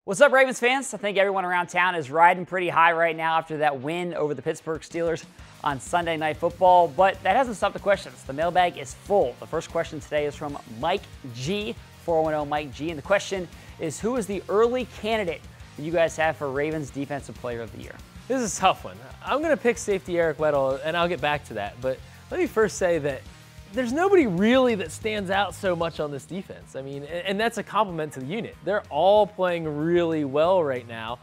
What's up, Ravens fans? I think everyone around town is riding pretty high right now after that win over the Pittsburgh Steelers on Sunday Night Football, but that hasn't stopped the questions. The mailbag is full. The first question today is from Mike G, 410 Mike G, and the question is, who is the early candidate that you guys have for Ravens Defensive Player of the Year? This is a tough one. I'm going to pick safety Eric Weddle, and I'll get back to that, but let me first say that there's nobody really that stands out so much on this defense. I mean, and that's a compliment to the unit. They're all playing really well right now.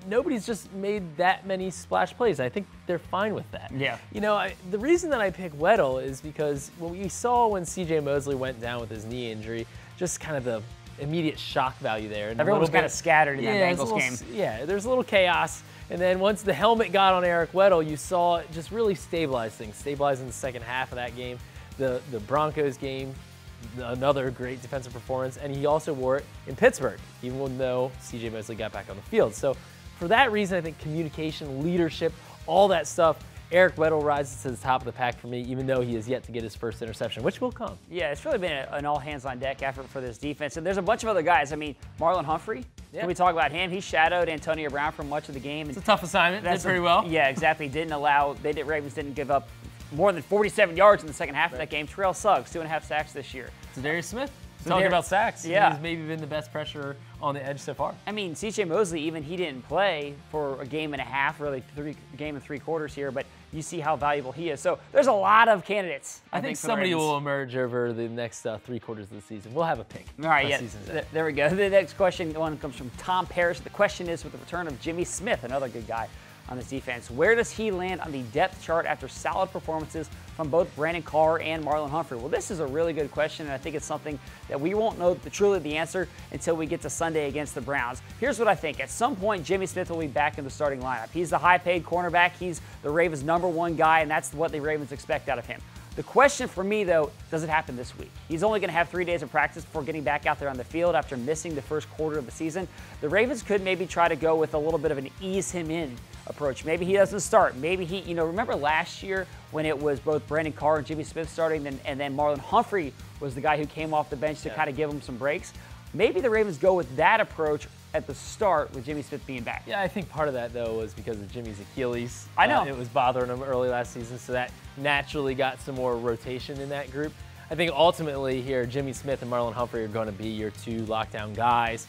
Nobody's just made that many splash plays. I think they're fine with that. Yeah. You know, the reason that I pick Weddle is because what we saw when C.J. Mosley went down with his knee injury, just kind of the immediate shock value there. And everyone was kind of scattered in that Bengals game. Yeah, there's a little chaos. And then once the helmet got on Eric Weddle, you saw it just really stabilize things, stabilize in the second half of that game. The Broncos game, another great defensive performance, and he also wore it in Pittsburgh, even though C.J. Mosley got back on the field. So for that reason, I think communication, leadership, all that stuff, Eric Weddle rises to the top of the pack for me, even though he has yet to get his first interception, which will come. Yeah, it's really been an all-hands-on-deck effort for this defense. And there's a bunch of other guys. I mean, Marlon Humphrey, Can we talk about him? He shadowed Antonio Brown for much of the game. It's a tough assignment. Did pretty well. Yeah, exactly. Ravens didn't give up more than 47 yards in the second half of that game. Terrell Suggs, 2.5 sacks this year. Zadarius Smith, talking about sacks. Yeah. He's maybe been the best pressure on the edge so far. I mean, C.J. Mosley, even he didn't play for a game and a half, really game and 3 quarters here, but you see how valuable he is. So there's a lot of candidates. I think somebody will emerge over the next 3 quarters of the season. We'll have a pick. All right, there we go. The next question comes from Tom Parrish. The question is, with the return of Jimmy Smith, another good guy on this defense, where does he land on the depth chart after solid performances from both Brandon Carr and Marlon Humphrey? Well, this is a really good question, and I think it's something that we won't know truly the answer until we get to Sunday against the Browns. Here's what I think. At some point, Jimmy Smith will be back in the starting lineup. He's the high-paid cornerback. He's the Ravens' #1 guy, and that's what the Ravens expect out of him. The question for me, though, does it happen this week? He's only going to have 3 days of practice before getting back out there on the field after missing the first quarter of the season. The Ravens could maybe try to go with a little bit of an ease him in approach. Maybe he doesn't start. Maybe he, remember last year when it was both Brandon Carr and Jimmy Smith starting, and then Marlon Humphrey was the guy who came off the bench to kind of give him some breaks? Maybe the Ravens go with that approach at the start with Jimmy Smith being back. Yeah, I think part of that, though, was because of Jimmy's Achilles. I know. It was bothering him early last season, so that naturally got some more rotation in that group. I think ultimately here, Jimmy Smith and Marlon Humphrey are going to be your 2 lockdown guys.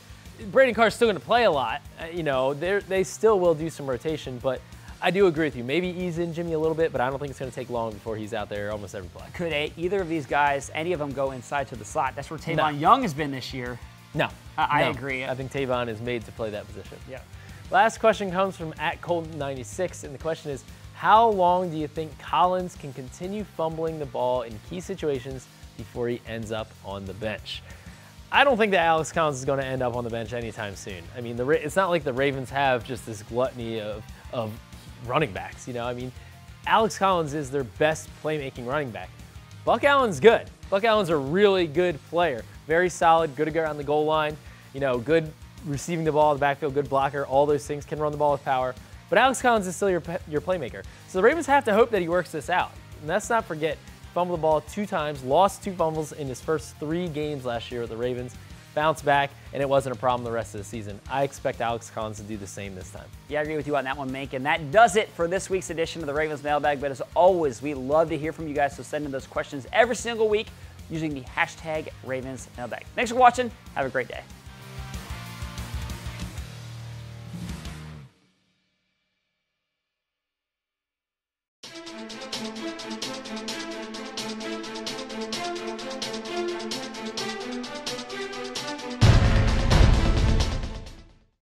Brandon Carr's still going to play a lot. They still will do some rotation, but I do agree with you. Maybe ease in Jimmy a little bit, but I don't think it's going to take long before he's out there almost every play. Could either of these guys, any of them, go inside to the slot? That's where Tavon Young has been this year. No. I agree. I think Tavon is made to play that position. Yeah. Last question comes from @Colton96, and the question is, how long do you think Collins can continue fumbling the ball in key situations before he ends up on the bench? I don't think that Alex Collins is going to end up on the bench anytime soon. I mean, it's not like the Ravens have just this gluttony of running backs. I mean, Alex Collins is their best playmaking running back. Buck Allen's good. Buck Allen's a really good player. Very solid, good to go around the goal line, good receiving the ball in the backfield, good blocker, all those things, can run the ball with power. But Alex Collins is still your playmaker. So the Ravens have to hope that he works this out. And let's not forget, fumbled the ball 2 times, lost 2 fumbles in his first 3 games last year with the Ravens, bounced back, and it wasn't a problem the rest of the season. I expect Alex Collins to do the same this time. Yeah, I agree with you on that one, Mink. And that does it for this week's edition of the Ravens Mailbag. But as always, we love to hear from you guys, so send in those questions every single week using the #RavensMailbag. Thanks for watching. Have a great day.